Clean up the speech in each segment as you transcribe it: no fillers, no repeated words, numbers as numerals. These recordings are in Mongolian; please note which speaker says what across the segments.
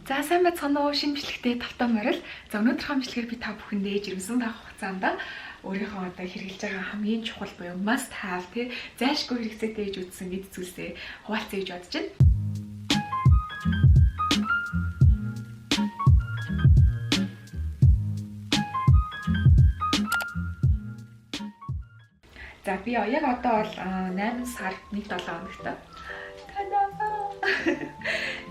Speaker 1: За сайн байцгаана уу, шинэ бичлэгтэй тавтаа морил. За өнөөдрийнхөө бичлэгээр би та бүхэндээ жирэмсэн байх хугацаанд өөрийнхөө одоо хэрэгжилж байгаа хамгийн чухал буюу must have тий зайлшгүй хэрэгцээтэй гэж үзсэн эд зүйлсээ хуваалцъя гэж бодож байна. За би яг одоо бол 8 сар 1-7 хоногтой.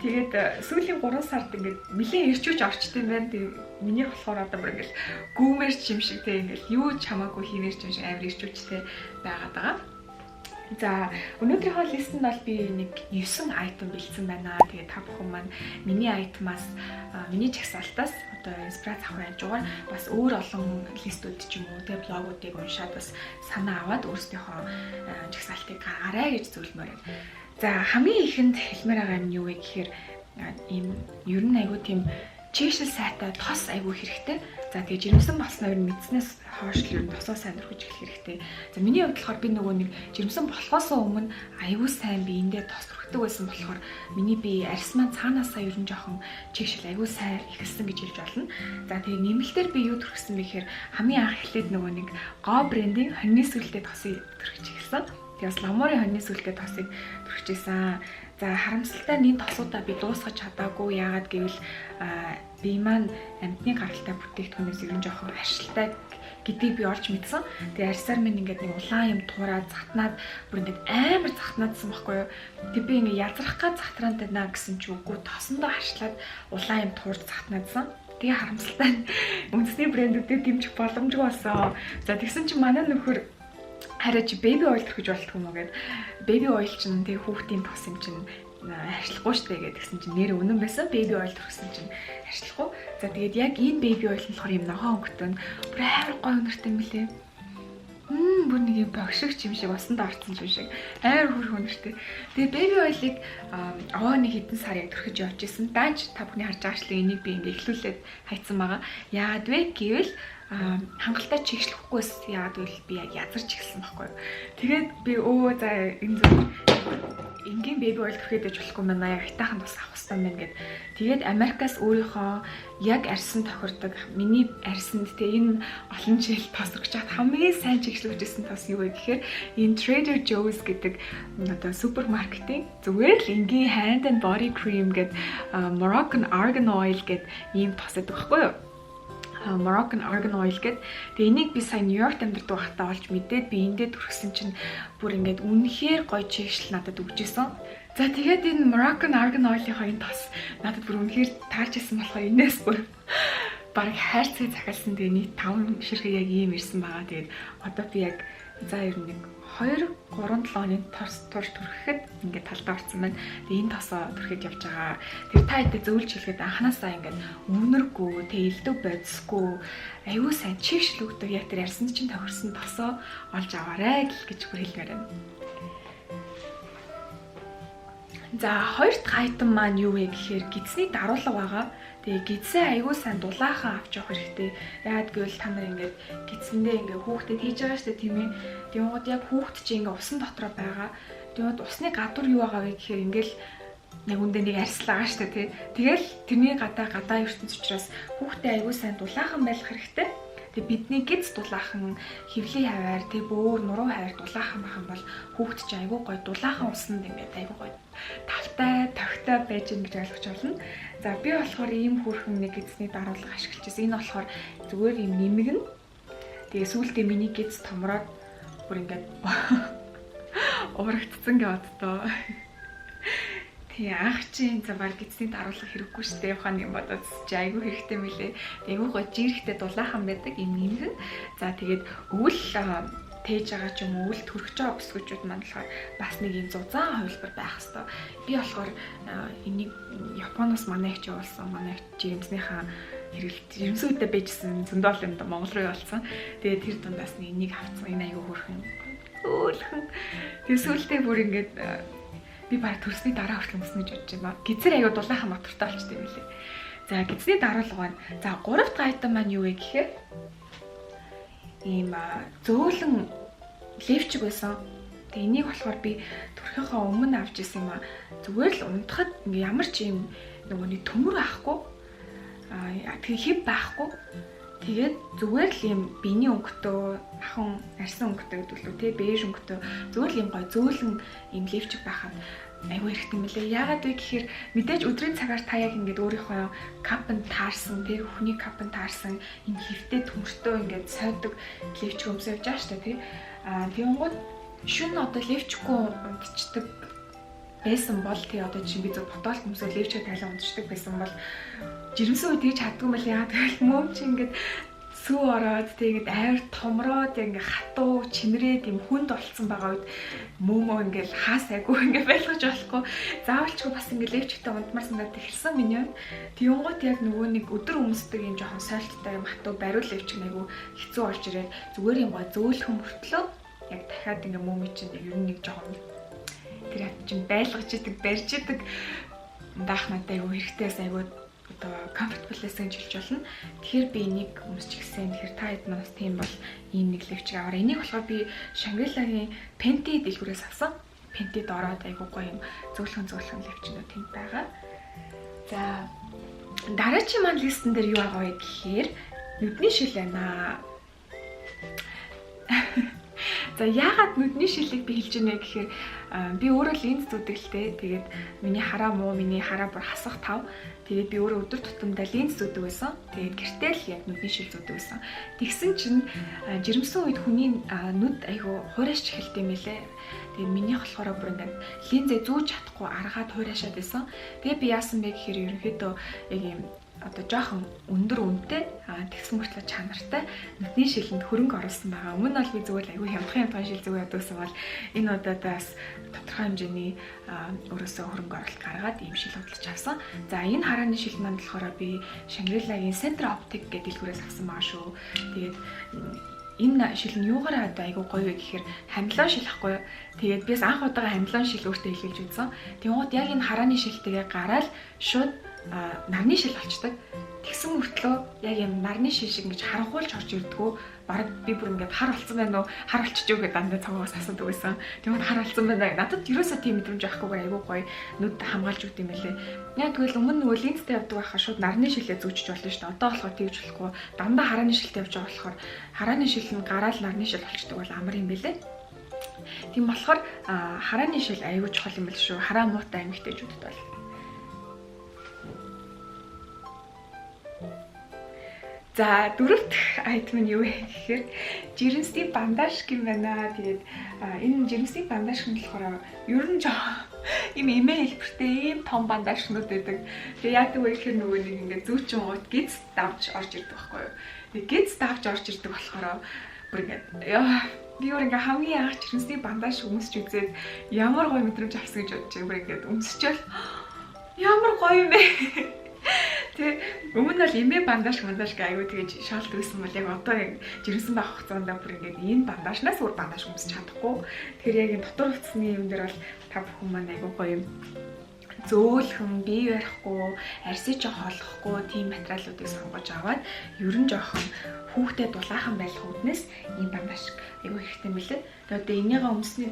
Speaker 1: Тэгээд сүүлийн 3 сард ингээд нэлээд ирчүүч орчт юм байна. Тэгээд миний болохоор одоо бүр ингээд гүүмэр чим шиг те ингээд юу ч хамаагүй хиймэр чим шиг амар ирчүүчтэй байгаад байгаа. За өнөөдрийнхөө листэнд бол би нэг 9 айтем бэлдсэн байна. Тэгээд та бүхэн маань миний айтемаас миний чагсаалтаас одоо инспирац авах хажуугаар бас өөр олон листүүд ч юм уу те блогуудыг уншаад бас санаа аваад өөрсдийнхөө чагсаалтыг гаргаарай гэж зөвлөмөр байна. За хамгийн ихэнд хэлмээр байгаа юм юу вэ гэхээр ийм ер нь айгүй тийм чийшл сайтай тос айгүй хэрэгтэй. За тэгээ жирэмсэн болсноо ер нь мэдснээс хойш л ер нь тосоо сайн дөрвж эхлэх хэрэгтэй. За миний хувьд болохоор би нөгөө нэг жирэмсэн болохоос өмнө айгүй сайн биендээ тос дөрвдөг байсан болохоор миний бие арьс маань цаанаасаа ер нь жоохон чийшл айгүй сайн ихэлсэн гэж хэлж болно. За тэгээ нэмэлтээр би юу дөрвсөн бэ гэхээр хамгийн анх эхлээд нөгөө нэг Go брендing хоньны сүлтэй тосыг дөрвж эхэлсэн. Тэгээс Ламорын хоньны сүлтэй тосыг дөрвчихсэн. За харамсалтай нь энэ тосуудаа би дуусгаж чадаагүй. Яагаад гэвэл би маань амьтны гаралтай бүтээгдэхүүнээс ер нь жоохон аршилтай гэдгийг би олж мэдсэн. Тэгээ арьсаар минь ингээд нэг улаан юм туураад захтнаад бүр ингээд амар захтнаадсан байхгүй юу. Тэг би ингээд язрах гад захтраанд байна гэсэн чи үгүй тосондоо аршлаад улаан юм туурж захтнаадсан. Тэгээ харамсалтай нь үндэсний брэндүүдэд дэмжих боломжгүй болсон. За тэгсэн чи манай нөхөр хараа чи baby oil төрхөж болтгүй мө гэд baby oil чинь тэг хүүхдийн тос юм чинь арчлахгүй штэ гэдгсэн чинь нэр үнэн байсан baby oil төрхсөн чинь арчлахгүй. За тэгээд яг энэ baby oil нь болохоор юм нохоо өнгөтөн бүр амар гоё өнөртэй юм лээ. Бүр нэг юм богшигч юм шиг усанд орцсон юм шиг амар хөрх өнөртэй. Тэгээд baby oil-ыг нэг хэдэн сар яг төрхөж явж исэн. Дааж та бүхний харж байгаа шлээ энийг би ингээ эхлүүлээд хайцсан байгаа. Яагаад вэ гэвэл хангалттай чиглэхгүйс яагаад гэвэл би яг язарч эхэлсэн байхгүй юу. Тэгээд би за энэ зөв энгийн baby oil төрхөд ээж болохгүй байна. Яг хитаахан тус авах хэрэгтэй байна гэд. Тэгээд Америкаас өөрийнхөө яг арьсан тохирдог миний арьсанд тэ энэ олон жил тосрогч чад хамгийн сайн чиглүүлжсэн тос юу вэ гэхээр энэ Trader Joe's гэдэг одоо супермаркетын зүгээр л энгийн hand and body cream гэд Moroccan argan oil гэд ийм тос байдаг байхгүй юу. Moroccan argan oil гэд. Тэгээ энийг би сая Нью-Йоркт амьдардаг байхдаа олж мэдээд би эндээ төрсөн чинь бүр ингээд үнэхээр гоё чигшл надад өгчээсэн. За тэгээд энэ Moroccan argan oil-ийнхаа энэ тос надад бүр үнэхээр таарч ирсэн болохоор энэс бүр бараг хайрцаг захиалсан. Тэгээ нийт 5 ширхэг яг ийм ирсэн байгаа. Тэгээд одоо би яг за ер нь 2-3-7 оны турш төрөхэд ингээд талдаа орсон байна. Тэгээ энэ тосоо төрөхөд явж байгаа. Тэр та хэдэ зөвлөж хэлгээд анханасаа ингээд өвнөргүй, тэг элдв бодисгүй, аюу сайн чигшл өгдөг яг тэр арьсанд чинь тохирсон тосоо олж аваарай гэж бүр хэлмээр байна. За хоёр дахь айтем маань юу вэ гэхээр гидсний даруулга байгаа. Тэгээ гидсээ аюу сайн дулаахан авч явах хэрэгтэй. Яагаад гэвэл та нар ингээд гидсэндээ ингээд хүүхдэд хийж байгаа шүү дээ тийм ээ. Тэгмээд яг хүүхд чинь ингээд усан дотроо байгаа. Тэгмээд усны гадуур юу байгаа вэ гэхээр ингээд яг үндэ нэг арьслаа шүү дээ тий. Тэгэл тэрний гадаа ертөнц учраас хүүхдэд аюу сайн дулаахан байх хэрэгтэй. Тэг бидний гидс дулаахан хөвлийн хаваар тэг бөөр нуруу хаваар дулаахан байх юм бол хүүхд чинь айгүй гоё дулаахан усанд ингээд айгүй гоё тавтай тогтой байж гин гэж ойлгож байна. За би болохоор ийм хөрхөн нэг гидсний даруулга ашиглаж байсан. Энэ болохоор зүгээр юм нэмгэн. Тэгээ сүүлдээ миний гидс томроод бүр ингээд урагдцсан гэдээ. Тэгээ анх чинь за баг гидсний даруулга хэрэггүй штэ явах юм бодоод чи айгүй хэрэгтэй мөлий. Айгүй гоё жирэхтэй дулаахан байдаг юм нэмгэн. За тэгээд өвөл тээж байгаа ч юм уу өвөлд хүрэж байгаа бүсгүүчүүд маань болохоор бас нэг юм зузаан хувилбар байх хэвээр. Би болохоор энийг Японоос манай их явуулсан. Манай жирэмснийхаа жирэмсүүдтэй байжсэн зөндөөл юм да Монгол руу явуулсан. Тэгээд тэр дундаас энийг авцсан. Энэ айгүй хөрхөн. Өөлхөн. Тэгээд сүүлдээ бүр ингээд би баг төрсний дараа хүртэл мөснөж бодож байна. Гизэр аяа дулаахан мотортой болчтой юм лээ. За гизний даруулга байна. За 3 дахь айтем маань юу вэ гэхээр ийм зөөлөн левчг байсан. Тэгээ энийг болохоор би төрхийнхөө өмнө авч ирсэн юм аа. Зүгээр л унтахад ямар ч юм нөгөөний төмөр байхгүй. Тэгээ хэв байхгүй. Тэгээд зүгээр л юм биений өнгөтэй, ахан арьсан өнгөтэй гэдэг лүү те, бэж өнгөтэй зүгээр л юм гоё зөөлөн юм лифчик байхад айгүй хэрэгтэй юм лээ. Яагаад вэ гэхээр мэдээж өдрийн цагаар та яг ингээд өөрийнхөө капанд таарсан, тэг хүний капанд таарсан юм хэвтэй төмөртөө ингээд сойдог лифчик өмсөж байгаа шүү дээ, тий. Тэгэнгүүт шүн одоо лифчикгүй унтчихдаг байсан бол тий одоо чинь би зөв ботолт өмсөж лифчик тайлан унтчихдаг байсан бол жирэмсэн үед хийж чаддгүй юм байна. Яа тэгэл мөм чи ингээд сүү ороод тэгээд авир томроод ингээд хатуу чинрээд юм хүнд болцсон байгаа үед мөмөө ингээд хаасайгүй ингээд байлгаж болохгүй. Заавалчгүй бас ингээд левчтэй унтмаар санаад эхэлсэн миний. Тэнгуут яг нөгөө нэг өдөр өмсдөг юм жоохон сольттой юм хатуу бариул левчг айгу хэцүү болж ирээд зүгээр юм гоо зөөлхөн мөртлөө яг дахиад ингээд мөмий чинь ер нь нэг жоохон тэр хат чинь байлгаж идэг, барьж идэг даахнатай айгу хэрэгтэйс айгу comfortable-ээс хэлж болно. Тэгэхээр би энийг өмсч гисэн. Тэгэхээр та хэд манаас тийм бол ийм нэг левчиг аваар. Энийг болохоор би Shangri-La-гийн Fenty дэлгүүрээс авсан. Fenty-д ороод айгуу гоё юм зөөлхөн левчнүүд тэнд байгаа. За дараагийн маань листэн дээр юу байгаа вэ гэхээр нүдний шил байна. За яагаад нүдний шилийг би хэлж байна гэхээр би өөрөө линз зүтгэлтэй. Тэгээд миний хараа муу, миний хараа бүр хасах тав. Тэгээд би өөрөө өдөр тутамдаа линз зүдэг байсан. Тэгээд гэртээ л яг нүдний шил зүдэг байсан. Тэгсэн чинь жирэмсэн үед хүний нүд айгу хуурайш эхэлт юм лээ. Тэгээд миний болохоор бүр ингээд линзээ зүүж чадахгүй аргаад хуурайшаад байсан. Тэгээд би яасан бэ гэхээр ерөнхийдөө яг юм одоо жоохон өндөр үнэтэй тэгсэн мөртлөө чанартай нүдний шилэнд хөрөнгө оруулсан байгаа. Өмнө нь бол би зүгээр айгүй хямдхан шил зүг ядсан бол энэ удаадаас тодорхой хэмжээний өөрөөсөө хөрөнгө оруулалт гаргаад ийм шил хөдлөж авсан. За энэ харааны шил маань болохоор би Shangri-La-гийн Center Optic гэдэг дэлгүүрээс авсан байгаа шүү. Тэгээд энэ шил нь юугаар одоо айгүй гоё вэ гэхээр хамлон шил ахгүй юу. Тэгээд бис анх удаага хамлон шил өөртөө хэлж үзсэн. Тэгмээд яг энэ харааны шилтэйгээ гараад шууд нарны шил болчдаг. Тэгсэн мөртлөө яг юм нарны шил шиг ингэж харанхуулж орж ирдгүү. Бараг би бүр ингээд хар болсон байна уу? Хар болчих юу гэдэг дандаа цогоос асуудаг байсан. Тэгмээд хар болсон байна. Надад ерөөсөө тийм мэдрэмж авахгүйгээр айгүй гоё нүд хамгаалж өгд юм байлээ. Яг тэгвэл өмнө нөгөө линзтэй явдаг байхад шууд нарны шилээ зүүчиж болно шүү дээ. Одоо болохоор тэгж болохгүй. Дандаа харааны шилтэй явж байгаа болохоор харааны шил нь гараал нарны шил болчдөг бол амар юм байлээ. Тийм болохоор харааны шил айгүй чухал юм байл шүү. Хараа муутай эмэгтэйчүүдэд бол. За дөрөвт айтм нь юу вэ гэхээр жирэмсний бандаж юм байна. Тэгээд энэ жирэмсний бандаж нь болохоор ер нь ийм эмээ хэлбэртэй ийм том бандажнууд байдаг. Тэгээд яадаг вэ гэхээр нөгөө нэг ингээд зүүчин гут гиз давж орж ирдэг байхгүй юу. Тэгээд гиз давж орж ирдэг болохоор бүр ингээд би өөр ингээд хамгийн анх жирэмсний бандаж өмсч үзээд ямар гоё мэдрэмж авсан гэж бодож бүр ингээд өмсчөөл ямар гоё юм бэ. Тэг өмнө нь эмээ бандаж аягүй тэгэж шаалт өгсөн бол яг одоо яг жирэмсэн байх хугацаанд бүр ингээд энэ бандажнаас өөр бандаж өмсч чадахгүй. Тэгэхээр яг энэ дотор утасны юм дээр бол та бүхэн маань аягүй гоё юм зөөлхөн, бие барихгүй, арсиж хоолохгүй тийм материалуудыг сонгож аваад ер нь жоохон хүүхдэд дулаахан байх үүднээс ийм бандаж аягүй хэрэгтэй мөлий. Тэгээд энийгээ өмсний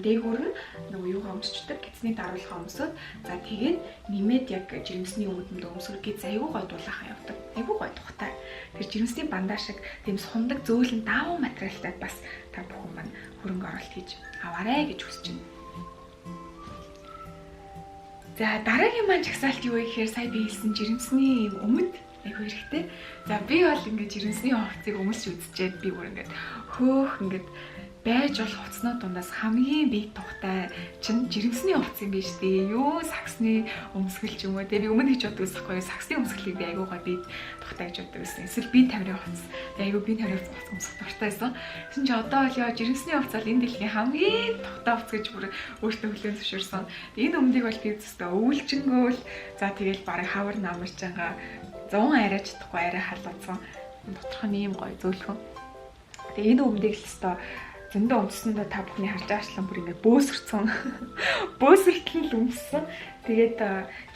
Speaker 1: дээгүүр нь нөгөө юугаа өмсчдэг, гидсний даруулахаа өмсөд за тэгээд нэмээд яг жирэмсний үүдэнд өмсгөр гидс аягүй гой дулаахан явдаг. Аягүй гой тухтай. Тэр жирэмсний бандаж шиг тийм сундаг зөөлөн даавуу материалтай бас та бүхэн маань хөрөнгө оруулалт хийж аваарэ гэж хүсэж байна. За дараагийн маань жагсаалт юу вэ гэхээр сая би хэлсэн жирэмсний өмд айгүй хэрэгтэй. За би бол ингээд жирэмсний хувцсыг өмсч үзчихэд би бүр ингээд хөөх ингээд байж болох хувцснууд дундаас хамгийн бие тухтай чинь жирэмсний хувцс юм биш үү? Юу саксны өмсгөл ч юм уу. Тэгээ би өмнө гэж боддог байсан байхгүй юу? Саксны өмсгөлийг би айгүй гоо бие тухтай гэж боддог байсан. Эсвэл бие тамирын хувцс. Тэгээ айгүй бие тамирын хувцс өмсөх дуртай байсан. Тэгсэн чи одоо бол яа жирэмсний хувцс бол энэ дэлхийн хамгийн тухтай хувцс гэж бүр өөртөө хүлээн зөвшөөрсөн. Энэ өмдийг бол би зөвхөн өвлжөнгөөл за тэгэл барыг хавар намарчаага 100 арай чадахгүй арай халуурсан. Доторх нь ийм гоё зөөлхөн. Тэгээ энэ өмдийг л өстой зөндөө өмсөндөө та бүхний харж байгаачлан бүр ингээд бөөсөрцөн. Бөөсөртөл л өмссөн. Тэгээд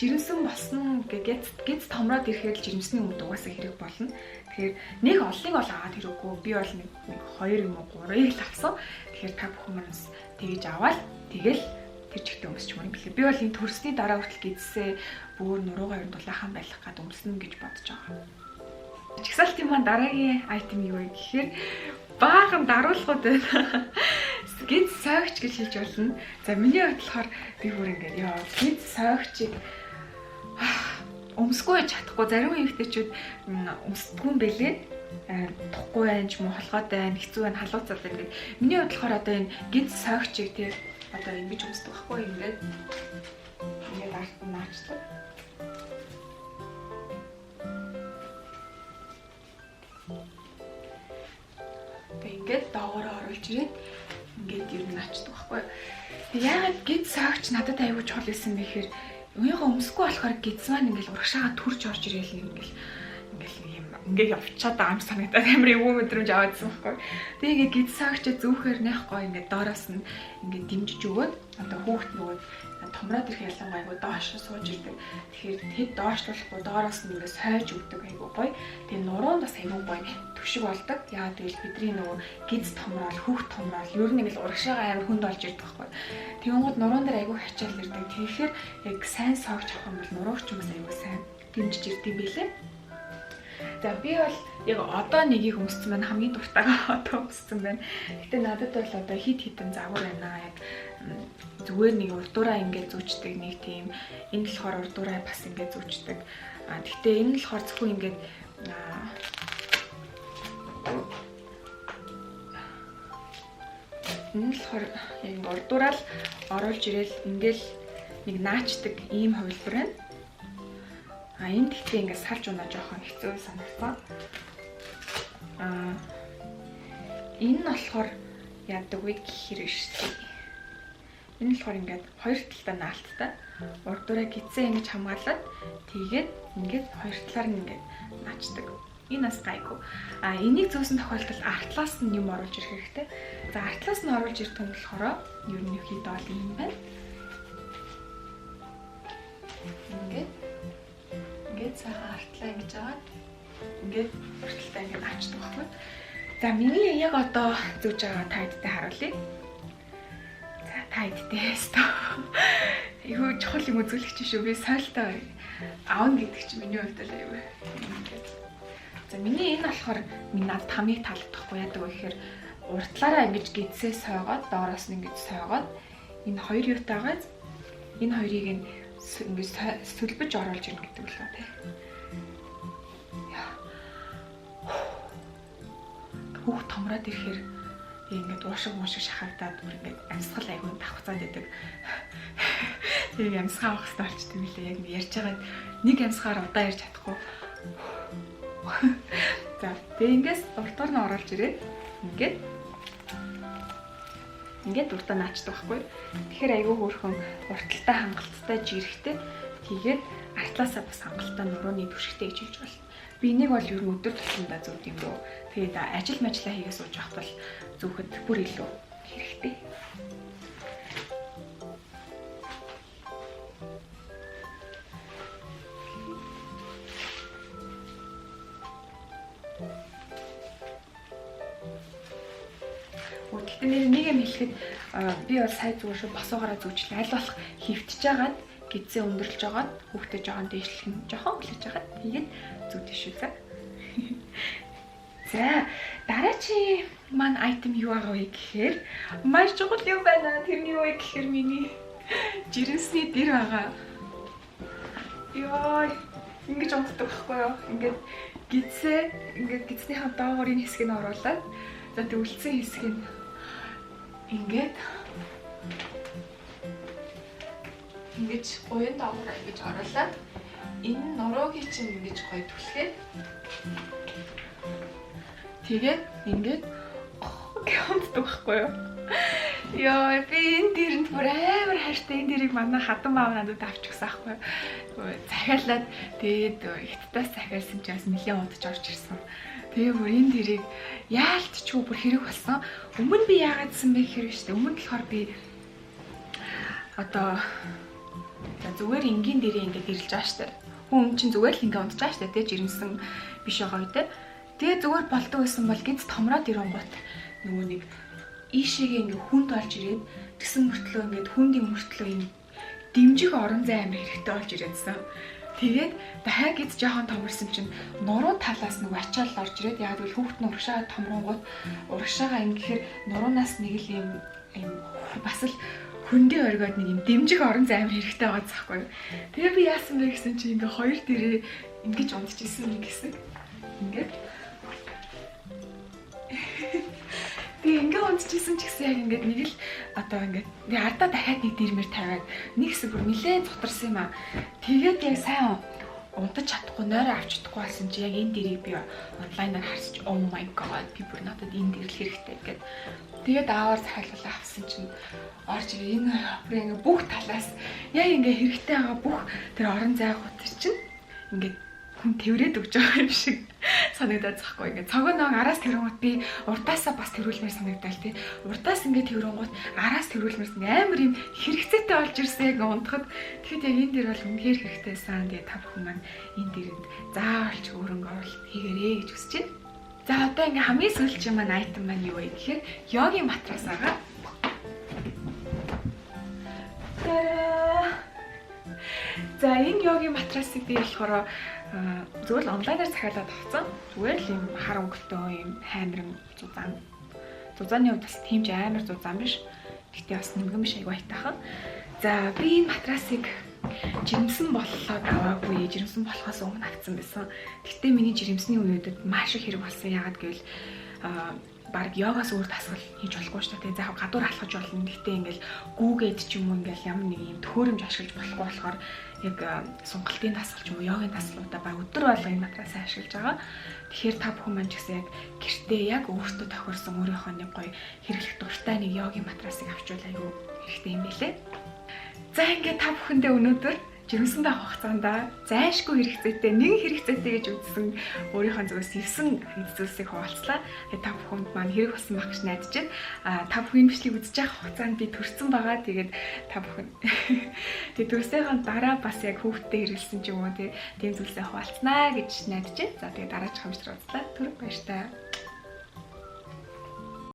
Speaker 1: жирэмсэн болсон гиз томроод ирэхэд жирэмсний өмд угаасаа хэрэг болно. Тэгэхээр нэг олныг бол аваад хэрэггүй. Би бол нэг 2 юм уу 3-ыг л авсан. Тэгэхээр та бүхэн манаас тэгж аваад тэгэл тэр чигтээ өмсч мөн билээ. Би бол энэ төрсний дараа хүртэл гидсээ бүр нуруугаа ер нь дулаахан байх гад өмснө гэж бодож байгаа. Чагсаалтын маань дараагийн айтем юу вэ гэхээр баахан даруулгууд байна. Гид сойгч гэж хэлж болно. За миний хувьд болохоор би бүр ингээд яа гид сойгчийг өмсгүй чадахгүй зарим эмэгтэйчүүд өмсдгүй юм бэлээ. Тухгүй байж муу холгоод байна, хэцүү байна, халууцаад байна гэдэг. Миний хувьд болохоор одоо энэ гид сойгчийг тий одоо ингэж өмсдөг байхгүй ингээд арт наачдаг. Ингээд доогоор оруулж ирээд ингээд ер нь наачдаг байхгүй. Яагаад гид сойгч надад аягүй чухал байсан бэ гэхээр уяага өмсөхгүй болохоор гидс маань ингээд урагшаага төрж орж ирээл ингээд явчаад байгаа юм санагдаад амар эвгүй мэдрэмж аваадсан байхгүй. Тэгээ гид сойгч зүүхээр нэх гоё ингээд доороос нь ингээд дэмжиж өгөөд одоо хүүхд нөгөө томроод ирэх ялангуяа айгу доош сууж ирдэг. Тэгэхээр хэд доошлуулахгүй доороос нь ингээд сойж өгдөг айгу гоё. Тэгээ нуруунд бас айгу гоё төшиг болдог. Яагаад гэвэл бидний нөгөө гидс томрол, хүүхд томрол ер нь ингээд урагшаага амар хүнд болж ирдэг байхгүй. Тэгэнгүүт нуруун дээр айгу хачаал ирдэг. Тэгэхээр яг сайн сойгч авах юм бол нурууч юмс айгу сайн дэмжиж ирдэг юм билээ. За би бол яг одоо нэгийг өмссөн байна. Хамгийн дуртайгаа одоо өмссөн байна. Гэтэ надад бол одоо хит хитэн загвар байна. Яг зүгээр нэг урдуураа ингээд зүүчдэг нэг тийм. Энэ болохоор урдуураа бас ингээд зүүчдэг. Гэтэ энэ болохоор зөвхөн ингээд энэ болохоор яг урдуураа л оруулж ирээл ингээд нэг наачдаг ийм хувилбар байна. Энэ гэхдээ ингээд салж унаа жоохон хэцүү санагдсан. Энэ нь болохоор яадаг вэ гэхээр шүү дээ. Энэ болохоор ингээд хоёр талтай наалттай. Урдуураа гидсээ ингэж хамгаалаад тэгээд ингээд хоёр талаар нь ингээд наачдаг. Энэ бас гайгүй. Энийг зөөсөн тохиолдолд артлаас нь юм оруулж ирэх хэрэгтэй. За артлаас нь оруулж ирэх юм болохоор ер нь хэд бол юм байна. Ингээд цаахан артлаа ингэж аваад ингээд урталтай ингээд наачдаг байхгүй. За миний яг одоо зүүж байгаа тайдтай харуулъя. За тайдтай хэвээр. Юу чухал юм үзүүлэх чинь шүү. Би сойлтой аавн гэдэг чинь миний хувьд л аюу. За миний энэ болохоор миний надад хамгийн таалагдахгүй яадаг вэ гэхээр уртлаараа ингэж гидсээ сойгоод доороос нь ингэж сойгоод энэ хоёр юутайгаа энэ хоёрыг ингэж сүлбэж оруулж ирнэ гэдэг л үү те. Хүүхд томроод ирэхээр ингээд уушиг шахагдаад бүр ингээд амьсгал айгүй давхцаад идэг. Тэгээ амьсгаа авах хэрэгтэй болчтой юм лээ. Яг ярьж байгаа нэг амьсгаар удаа ярьж чадахгүй. За тэгээ ингээс уртаар нь оруулж ирээд ингээд уртаа наачдаг байхгүй. Тэгэхээр айгүй хөөрхөн урталтай хангалттай жирэхтэй. Тэгээд артлаасаа бас хангалттай нурууны түшигтэй гэж хэлж байна. Би энийг бол ер нь өдөр тутамдаа зүүд юм дөө. Тэгээд ажил мэжлаа хийгээ сууж явах бол зүүхэд бүр илүү хэрэгтэй. Гэхдээ нэг юм хэлэхэд би бол сая зүгээр шүү босоогоороо зүүжлээ. Аль болох хөвтөж жагаад гидсээ өндөрлж жагаад хүүхдээ жоохон дээшлэх нь жоохон гэлж жагаад тэгээд зүүдэж шүү за. За дараачийн маань айтем юу байгаа вэ гэхээр маш чухал юм байна. Тэрний юу вэ гэхээр миний жирэмсний дэр байгаа. Яа ингэж унтдаг байхгүй юу? Ингээд гидснийхаа доогоорын хэсгийг нь оруулаад за тэг үлдсэн хэсгийг ингээд уян доогоор ингэж оруулаад энэ нуруугийн чинь ингэж гоё түлхээд тэгээд ингээд гэмтдэг байхгүй юу? Яа би энэ дэрэнд бүр амар хайртай энэ дэрийг манай хатан маав надад авч өгсөн байхгүй юу? Захиалаад тэгээд ихтдаас захиалсан ч бас нэлээд удаж орж ирсэн. Тэгээ бүр энэ дэрийг яалтчгүй бүр хэрэг болсон. Өмнө би яагаадсан бэ гэхээр шүү дээ. Өмнө болохоор би одоо зүгээр энгийн дэрээ ингээд ирэлж байгаа шүү дээ. Хүн чинь зүгээр л ингээд унтж байгаа шүү дээ. Жирэмсэн биш байгаа үедээ. Тэгээ зүгээр болдог байсан бол гинц томроод ирэнгуут нөгөө нэг ийшээгээ ингээ хүнд олж ирээд тэгсэн мөртлөө ингээд хүндийн мөртлөө юм дэмжих орон зай амир хэрэгтэй болж ирэдсэн. Тэгээд дахиад гиз жоохон томорсон чинь нуруу талаас нэг ачаал орж ирээд яг л хүүхэд нь урагшаа томронгууд урагшаага ингэхээр нуруунаас нэг л юм бас л хөндөй оргиод нэг юм дэмжих орон зай амир хэрэгтэй байгаа заахгүй. Тэгээ би яасан бэ гэсэн чинь ингээ хоёр дээрээ ингэж унтчихсэн нэг хэсэг. Ингээд тэгээ ингээ унтчихсан ч гэсэн яг ингээд нэг л одоо ингээд ардаа дахиад нэг дэрмэр тавиад нэг хэсэг бүр нилээн цутарсан юм аа. Тэгээд яг сайн унтаж чадахгүй нойроо авч чадахгүй болсон чи яг энэ дэрийг би онлайнаар харсч oh my god би бүр надад энэ дэрэл хэрэгтэй гэд. Тэгээд аавар захиалуулаа авсан чинь орж ирээ энэ хапрын ингээ бүх талаас яг ингээ хэрэгтэй байгаа бүх тэр орон зайгууд чинь ингээд хүн тэрвэрэд өгч байгаа юм шиг санагдаад захгүй. Ингээ цог нэг араас тэрнгуут би урдаасаа бас тэрүүлмээр санагдал тий. Урдаас ингээ тэрнгуут араас тэрүүлмээрс амар юм хэрэгцээтэй болж ирсэн яг унтахад. Тэгэхэд яг энэ дэр бол үнэхээр хэрэгтэйсэн. Тэгээ та бүхэн маань энэ дэрэнд заавалч хөрөнгө оруулалт хийгээрэй гэж хүсэж байна. За одоо ингээ хамгийн сүүлчийн маань айтем маань юу вэ гэхээр йогийн матрас байгаа. За энэ йогийн матрасыг би болохоор зөвхөн онлайнаар захиалаад авсан. Зүгээр л юм хар өнгөтэй юм хаймрын зузаан. Зузааны хувьд бас тийм ч амар зузаан биш. Гэхдээ бас нгэн биш айгу айтайхан. За би энэ матрасыг жирэмсэн боллоод аваагүй. Жирэмсэн болохоос өмнө авсан байсан. Гэхдээ миний жирэмсний үеүүдэд маш их хэрэг болсон. Яагаад гэвэл баг йогаас өөр дасгал хийж болохгүй шүү дээ. За гадуур алхаж болно. Гэхдээ ингээл гүүгээд ч юм уу ингээл ямар нэг юм төхөөрөмж ашиглаж болохгүй болохоор яг сунгалтын дасгал ч юм уу йогийн дасгалуудаа баг өдөр болго энэ матрасаа ашиглаж байгаа. Тэгэхээр та бүхэн маань ч гэсэн яг гэртээ яг өөртөө тохирсон өөрийнхөө нэг гоё хэрэглэх дуртай нэг йогийн матрасыг авчвал аюу хэрэгтэй юм билэ. За ингээд та бүхэндээ өнөөдөр жирэмсэн байх хугацаанд зайшгүй хэрэгцээтэй нэг хэрэгцээтэй гэж үзсэн өөрийнхөө зүгээс 9 зүйлсийг хуваалцлаа. Тэгээ та бүхэнд маань хэрэг болсон байх гэж найдаж байна. Та бүхэн бичлэг үзэж байгаа хугацаанд би төрсөн байгаа. Тэгээд та бүхэн тэгээ төрсөйхөн дараа бас яг хүүхдтэй хэрэгэлсэн ч юм уу тийм зүйлсээ хуваалцнаа гэж найдаж байна. За тэгээ дараачих хамжраа үзлаа. Түр баяртай.